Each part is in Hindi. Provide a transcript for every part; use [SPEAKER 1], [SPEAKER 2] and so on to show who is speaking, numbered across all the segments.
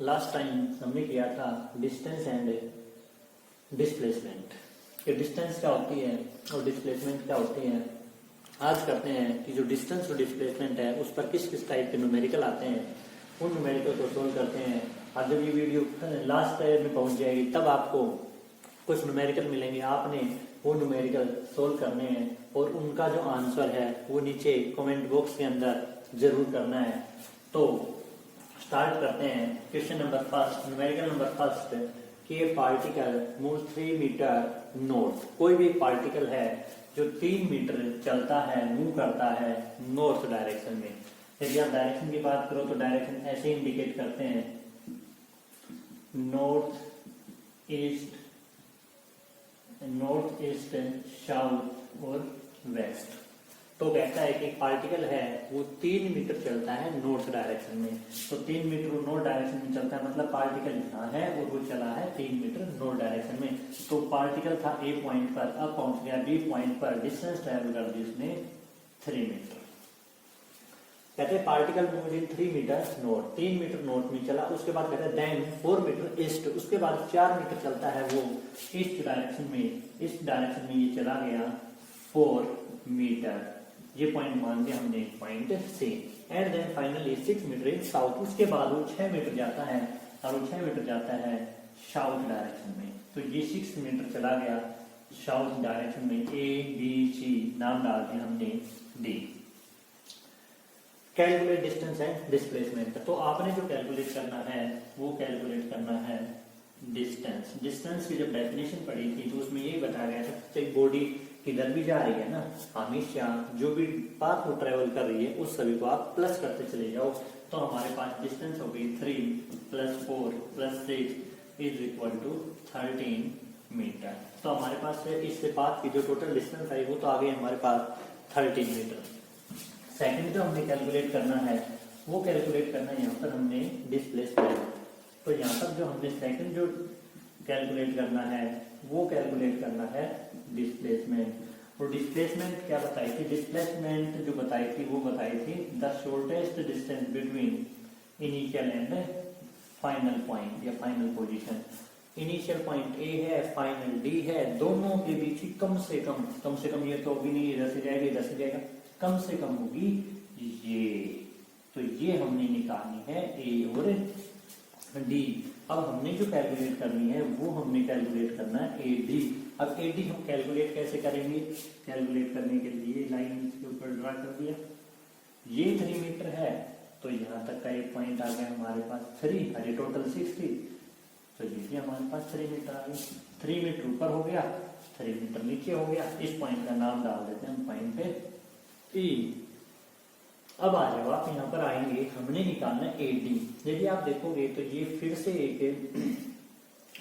[SPEAKER 1] लास्ट टाइम हमने किया था डिस्टेंस एंड डिस्प्लेसमेंट, कि डिस्टेंस क्या होती है और डिस्प्लेसमेंट क्या होती है। आज करते हैं कि जो डिस्टेंस और डिस्प्लेसमेंट है उस पर किस किस टाइप के न्यूमेरिकल आते हैं, उन न्यूमेरिकल को सोल्व करते हैं। और जब ये वीडियो लास्ट में पहुंच जाएगी तब आपको कुछ न्यूमेरिकल मिलेंगे, आपने वो न्यूमेरिकल सोल्व करने हैं और उनका जो आंसर है वो नीचे कमेंट बॉक्स के अंदर जरूर करना है। तो स्टार्ट करते हैं। Question number first, numerical number first, कि ये पार्टिकल मूव 3 मीटर नॉर्थ। कोई भी पार्टिकल है जो 3 मीटर चलता है, मूव करता है नॉर्थ डायरेक्शन में। यदि आप डायरेक्शन की बात करो तो डायरेक्शन ऐसे इंडिकेट करते हैं, नॉर्थ ईस्ट, साउथ और वेस्ट। तो कहता है कि पार्टिकल है वो 3 मीटर चलता है नॉर्थ डायरेक्शन में। तो 3 मीटर नॉर्थ डायरेक्शन में चलता है, मतलब पार्टिकल यहाँ है और वो चला है 3 मीटर नॉर्थ डायरेक्शन में। तो पार्टिकल था ए पॉइंट पर, अब पहुंच गया बी पॉइंट पर, डिस्टेंस ट्रेवल कर दी उसने 3 मीटर। कहते हैं particle move in 3 metre north, 3 metre north में चला। उसके बाद कहते हैं देन 4 मीटर ईस्ट, उसके बाद 4 मीटर चलता है वो ईस्ट डायरेक्शन में। इस डायरेक्शन में ये चला गया 4 मीटर, ये पॉइंट मान लिया हमने point C. And then finally 6 metre in south, उसके बाद वो 6 मीटर जाता है और वो 6 मीटर जाता है साउथ डायरेक्शन में। तो ये 6 मीटर चला गया साउथ डायरेक्शन में। ए बी सी नाम डाल दिया हमने D. Calculate distance and displacement, तो आपने जो कैलकुलेट करना है वो कैलकुलेट करना है डिस्टेंस। डिस्टेंस की जब डेफिनेशन पढ़ी थी तो उसमें यही बताया गया था बॉडी किधर भी जा रही है ना, हमेशा जो भी पाथ वो ट्रेवल कर रही है उस सभी को आप प्लस करते चले जाओ। तो हमारे पास डिस्टेंस हो गई 3 + 4 + 6 इज इक्वल टू 13 मीटर। तो हमारे पास इससे पाथ की जो टोटल डिस्टेंस आई वो तो आ गई हमारे पास 13 मीटर। सेकंड जो हमने कैलकुलेट करना है वो कैलकुलेट करना है यहाँ पर हमने डिस्प्लेसमेंट। तो यहाँ पर जो हमने सेकंड जो कैलकुलेट करना है वो कैलकुलेट करना है डिस्प्लेसमेंट। और डिस्प्लेसमेंट क्या बताई थी, डिस्प्लेसमेंट जो बताई थी वो बताई थी the shortest distance between initial and final point या final position. Initial point A है, फाइनल डी है, दोनों के बीच की कम से कम ये तो भी नहीं इधर से जाएगा इधर से जाएगा, कम से कम होगी ये। तो ये हमने निकालनी है ए और डी। अब हमने जो कैलकुलेट करनी है वो हमने कैलकुलेट करना है ए डी। अब ए डी हम कैलकुलेट कैसे करेंगे, कैलकुलेट करने के लिए लाइन इसके ऊपर ड्रा कर दिया। ये 3 मीटर है तो यहाँ तक का एक पॉइंट आ गया हमारे पास 3, अरे टोटल 6 थी तो ये भी हमारे पास 3 मीटर आ गई। 3 मीटर ऊपर हो गया, 3 मीटर नीचे हो गया। इस पॉइंट का नाम डाल देते हैं हम पॉइंट पे ई। अब आ जाओ आप यहाँ पर आएंगे, हमने निकालना है ए डी। यदि आप देखोगे तो ये फिर से एक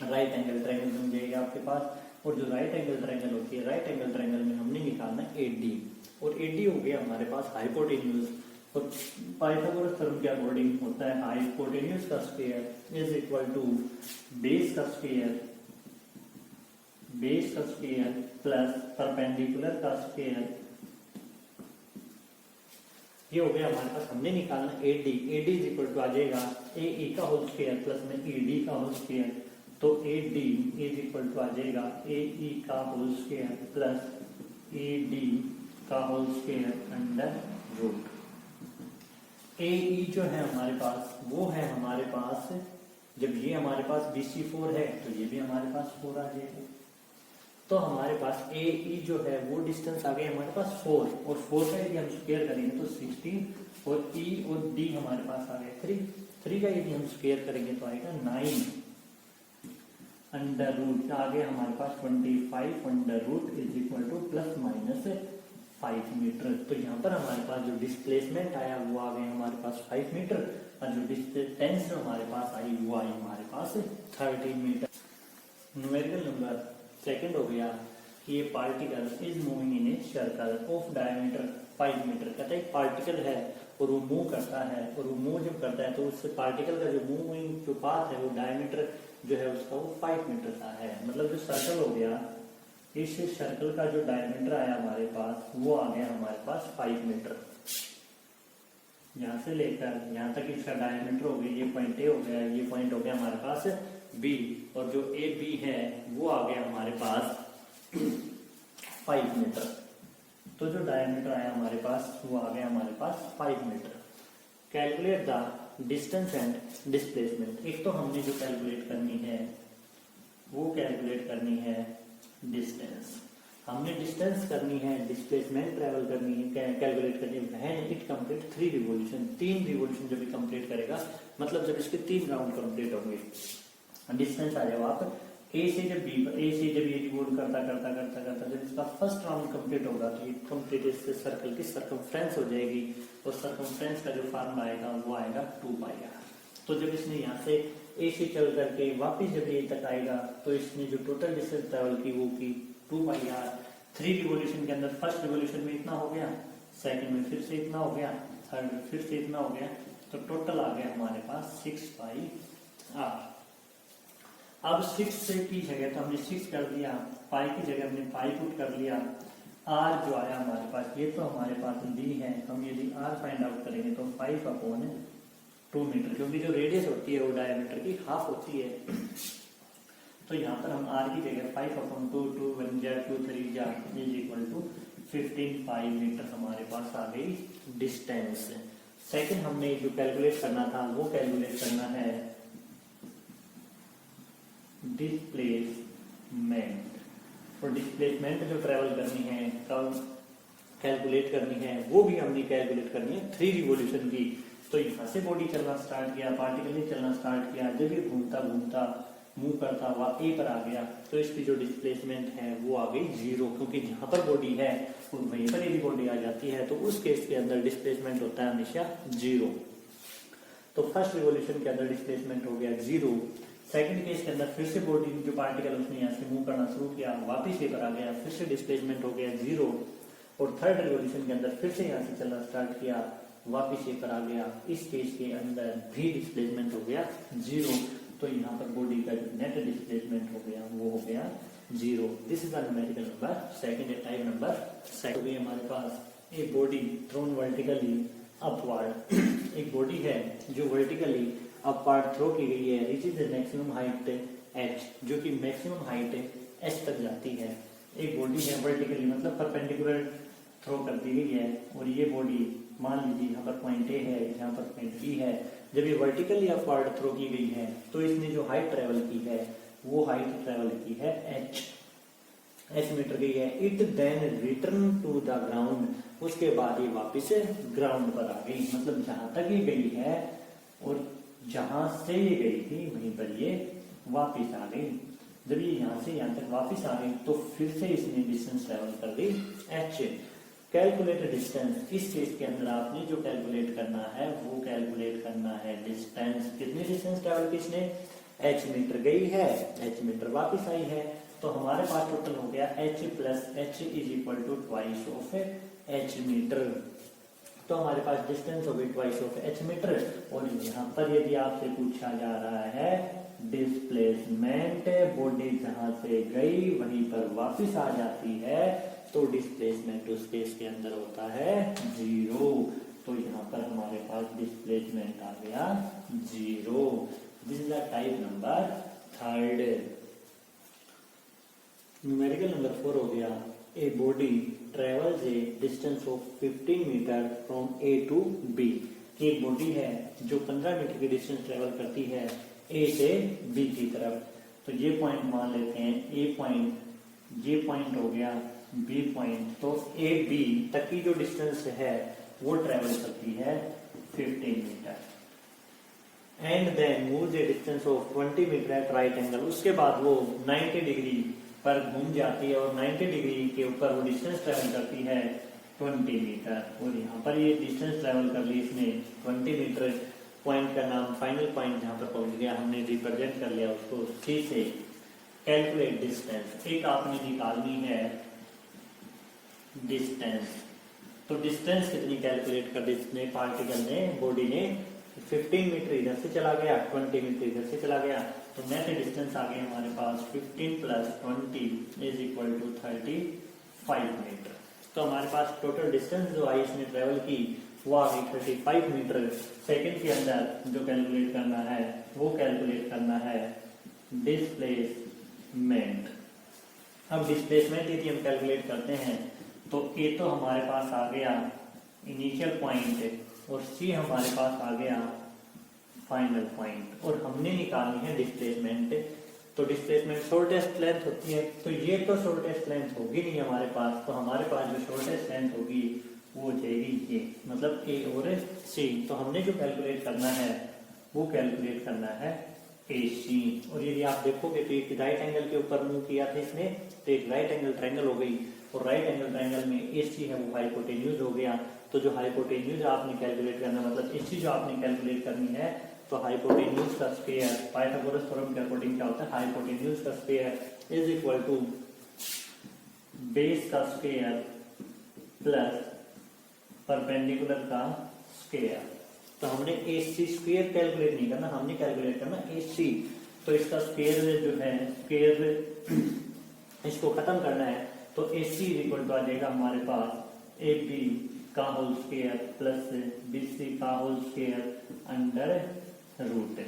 [SPEAKER 1] राइट एंगल ट्रायंगल बन जाएगा आपके पास। और जो राइट एंगल ट्रायंगल होती है, राइट एंगल ट्रायंगल में हमने निकालना है ए डी। और ए डी हो गया हमारे पास हाइपोटेन्यूज। तो पाइथागोरस थ्योरम के अकॉर्डिंग होता है हाइपोटेन्यूज का square is equal to base का स्क्वायर प्लस परपेंडिकुलर का स्क्वायर। ये हो गया हमारे पास, हमने निकालना A D. A D is equal to आ जाएगा ए ई का होल स्क्वायर प्लस में ई डी का होल स्क्वायर। तो A D is equal to आ जाएगा ए ई का whole square plus A D का होल स्क्वायर अंडर रूट। ए ई जो है हमारे पास वो है हमारे पास, जब ये हमारे पास BC4 है तो ये भी हमारे पास 4 आ जाएगा। तो हमारे पास ए ई जो है वो डिस्टेंस आ गई हमारे पास 4, और 4 का यदि हम स्क्वायर करेंगे तो 16, और ई और डी हमारे पास आ गए 3 का यदि हम स्क्वायर करेंगे तो आएगा 9 अंडर रूट आ गया हमारे पास 25 under root is equal to +/- 5 metre. तो यहाँ पर हमारे पास जो डिस्प्लेसमेंट आया वो आ गया हमारे पास 5 मीटर, और जो डिस्टेंस हमारे पास आई वो आई हमारे पास 13 मीटर। न्यूमेरिकल नंबर सेकंड हो गया कि ये particle is moving in a circle of diameter 5 metre. कहता है एक पार्टिकल है और वो मूव करता है, और वो मूव जब करता है तो उससे पार्टिकल का जो मूविंग जो पाथ है वो डायमीटर जो है उसका वो 5 मीटर का है। मतलब जो सर्कल हो गया, इस सर्कल का जो डायमीटर आया हमारे पास वो आ गया हमारे पास 5 मीटर। यहाँ से लेकर यहाँ तक इसका डायमीटर हो गया, ये पॉइंट ए हो गया, ये पॉइंट हो गया हमारे पास बी, और जो ए बी है वो आ गया हमारे पास 5 मीटर। तो जो डायमीटर आया हमारे पास वो आ गया हमारे पास 5 metre. Calculate the distance and displacement. एक तो हमने जो कैलकुलेट करनी है वो कैलकुलेट करनी है डिस्टेंस, हमने डिस्टेंस करनी है, डिस्प्लेसमेंट ट्रेवल करनी है, कैलकुलेट करनी है। When it complete 3 revolution, 3 revolution जब कंप्लीट करेगा, मतलब जब इसके 3 राउंड कंप्लीट होंगे, डिस्टेंस आ जाओ आप ए से जब बी, ए से जब ये रिवोल्व करता करता करता करता जब इसका फर्स्ट राउंड कंप्लीट होगा तो ये कंप्लीट इससे सर्कल की सर्कमफ्रेंस हो जाएगी, और सर्कमफ्रेंस का जो फार्मूला आएगा वो आएगा 2πr। तो जब इसने यहाँ से ए से चल करके वापिस जब ए तक आएगा तो इसने जो टोटल डिस्टेंस ट्रेवल की वो की 2πr। 3 रिवोल्यूशन के अंदर फर्स्ट रिवोल्यूशन में इतना हो गया, सेकंड में फिर से इतना हो गया, थर्ड में फिर से इतना हो गया, तो टोटल आ गया हमारे पास 6πr। अब 6 से की जगह तो हमने 6 कर दिया, पाई की जगह हमने पाई पुट कर लिया, आर जो आया हमारे पास, ये तो हमारे पास डी है, हम यदि आर फाइंड आउट करेंगे तो 5/2 मीटर, क्योंकि जो रेडियस होती है वो डायमीटर की हाफ होती है। तो यहाँ पर हम आर की जगह 5/2, 2 1 जा 2 3 जा इज इक्वल टू 15 मीटर हमारे पास आ गई डिस्टेंस। सेकंड हमने जो कैलकुलेट करना था वो कैलकुलेट करना है डिस्प्लेसमेंट। और डिस्प्लेसमेंट जो ट्रेवल करनी है, कब कैलकुलेट करनी है, वो भी हमने कैलकुलेट करनी है 3 रिवोल्यूशन की। तो यहाँ से बॉडी चलना स्टार्ट किया, पार्टिकल ने चलना स्टार्ट किया, जब ये घूमता घूमता मूव करता हुआ ए पर आ गया तो इसकी जो डिस्प्लेसमेंट है वो आ गई 0, क्योंकि जहां पर बॉडी है वहीं पर यदि बॉडी आ जाती है तो उस केस के अंदर डिस्प्लेसमेंट होता है हमेशा 0। तो फर्स्ट रिवोल्यूशन के अंदर डिस्प्लेसमेंट हो गया 0। सेकंड केस के अंदर फिर से बॉडी जो पार्टिकल उसने यहाँ से मूव करना शुरू किया, वापिस ए पर आ गया, फिर से डिस्प्लेसमेंट हो गया 0। और थर्ड रिवोल्यूशन के अंदर फिर से यहाँ से चलना स्टार्ट किया, वापिस ए पर आ गया, इस केस के अंदर भी डिस्प्लेसमेंट हो गया 0। तो यहाँ पर बॉडी का जो नेट डिस्प्लेसमेंट हो गया वो हो गया 0। This is the numerical number second, type number second. हमारे पास एक बॉडी थ्रोन वर्टिकली अपवर्ड, एक बॉडी है जो वर्टिकली अपवर्ड थ्रो की गई है, reaches the maximum height h, जो कि मैक्सिमम हाइट h तक जाती है। एक बॉडी है वर्टिकली मतलब परपेंडिकुलर थ्रो कर दी गई है, और ये बॉडी मान लीजिए यहाँ पर पॉइंट ए है, यहाँ पर पॉइंट बी है। जब ये वर्टिकली अपवर्ड थ्रो की गई है तो इसने जो हाइट ट्रेवल की है वो हाइट ट्रेवल की है h मीटर गई है। It then return to the ground, उसके बाद ये वापिस ग्राउंड पर आ गई, मतलब जहां तक ये गई है और जहां से ये गई थी वहीं पर ये वापिस आ गई। जब ये यहाँ से यहाँ तक वापिस आ गई तो फिर से इसने डिस्टेंस ट्रेवल कर दी h। कैलकुलेट डिस्टेंस, इस केस के अंदर आपने जो कैलकुलेट करना है वो कैलकुलेट करना है डिस्टेंस। कितनी डिस्टेंस ट्रेवल की इसने, h मीटर गई है, h मीटर वापस आई है, तो हमारे पास टोटल हो गया h plus h is equal to twice of h metre. तो हमारे पास डिस्टेंस हो गई ट्वाइस ऑफ h मीटर। और यहाँ पर यदि आपसे पूछा जा रहा है डिस्प्लेसमेंट, बॉडी जहां से गई वहीं पर वापस आ जाती है तो डिस्प्लेसमेंट उस केस के अंदर होता है 0। तो यहाँ पर हमारे पास डिस्प्लेसमेंट आ गया 0। This is the type number third. Numerical number 4 हो गया, a body travels a distance of 15 metre from A to B. एक बॉडी है जो 15 मीटर की डिस्टेंस ट्रेवल करती है ए से बी की तरफ। तो ये पॉइंट मान लेते हैं ए पॉइंट, ये पॉइंट हो गया बी पॉइंट। तो ए बी तक की जो डिस्टेंस है वो ट्रेवल करती है 15 metre. And then move a distance of 20 metre at right angle. उसके बाद वो 90 डिग्री पर घूम जाती है और 90 डिग्री के ऊपर वो डिस्टेंस ट्रेवल करती है 20 मीटर। और यहाँ पर ये डिस्टेंस ट्रेवल कर ली इसने 20 मीटर। पॉइंट का नाम फाइनल पॉइंट जहाँ पर पहुंच गया हमने रिप्रेजेंट कर लिया उसको सी से। कैलकुलेट डिस्टेंस, एक आपने निकालनी है डिस्टेंस। तो डिस्टेंस कितनी कैलकुलेट कर दी इसने, पार्टिकल ने, बॉडी ने 15 मीटर इधर से चला गया, 20 मीटर इधर से चला गया, तो नेट डिस्टेंस आ गई हमारे पास 15 plus 20 is equal to 35 metre. तो हमारे पास टोटल डिस्टेंस जो आई इसने ट्रेवल की वो आ गई 35 मीटर सेकंड के अंदर। जो कैलकुलेट करना है वो कैलकुलेट करना है डिस्प्लेसमेंट। अब डिस्प्लेसमेंट यदि हम कैलकुलेट करते हैं तो ए तो हमारे पास आ गया इनिशियल पॉइंट और सी हमारे पास आ गया फाइनल पॉइंट, और हमने निकालनी है डिस्प्लेसमेंट। तो डिस्प्लेसमेंट शॉर्टेस्ट लेंथ होती है, तो ये तो शॉर्टेस्ट लेंथ होगी नहीं हमारे पास, तो हमारे पास जो शॉर्टेस्ट लेंथ होगी वो हो जाएगी ये, मतलब ए और सी। तो हमने जो कैलकुलेट करना है वो कैलकुलेट करना है ए सी। और यदि आप देखोगे तो एक राइट एंगल के ऊपर मूव किया था इसने, तो एक राइट एंगल ट्रायंगल हो गई, और राइट एंगल ट्रायंगल में ए सी है वो हाइपोटेन्यूज हो गया। तो जो हाइपोटेन्यूज आपने कैलकुलेट करना, मतलब ए सी जो आपने कैलकुलेट करनी है, तो हाइपोटेन्यूज का स्क्वायर पाइथागोरस थ्योरम के अकॉर्डिंग क्या होता है, हाइपोटेन्यूज का square is equal to base का स्क्वायर प्लस परपेंडिकुलर का स्क्वायर। तो हमने ए सी स्क्वायर कैलकुलेट नहीं करना, हमने कैलकुलेट करना ए सी। तो इसका स्क्वायर जो है स्क्वायर इसको खत्म करना है, तो ए सी इक्वल टू आ जाएगा हमारे पास ए बी का whole square plus B C का होल स्क्वायर अंडर रूट।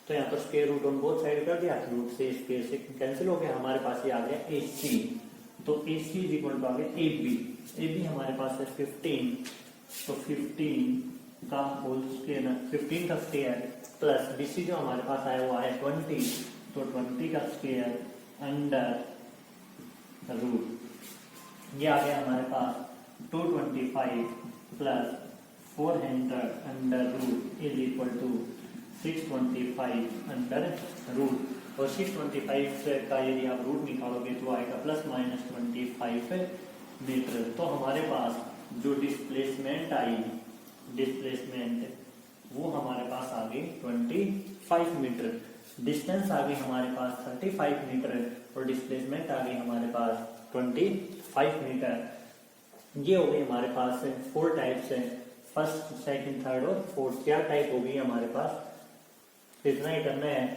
[SPEAKER 1] तो यहाँ पर square root on both side कर दिया, रूट से स्क्वायर से कैंसिल हो गया, हमारे पास ये आ गया ए सी। तो ए सी इज इक्वल टू आ गया ए बी। ए बी हमारे पास है 15, तो 15 का होल स्क्वायर 15 का स्क्वायर प्लस बी सी जो हमारे पास आया वो आया 20, तो 20 का स्क्वायर अंडर रूट। ये आ गया हमारे पास 225 plus 400 under root is equal to 625 under root. और 625 का यदि आप रूट निकालोगे तो आएगा प्लस माइनस 25 मीटर। तो हमारे पास जो डिस्प्लेसमेंट आई, डिस्प्लेसमेंट वो हमारे पास आ गई 25 मीटर। डिस्टेंस आ गई हमारे पास 35 मीटर और डिस्प्लेसमेंट आ गई हमारे पास 25 मीटर। ये हो गई हमारे पास 4 टाइप्स है, फर्स्ट सेकंड थर्ड और फोर्थ। क्या टाइप हो गई हमारे पास, इतना ही करना है।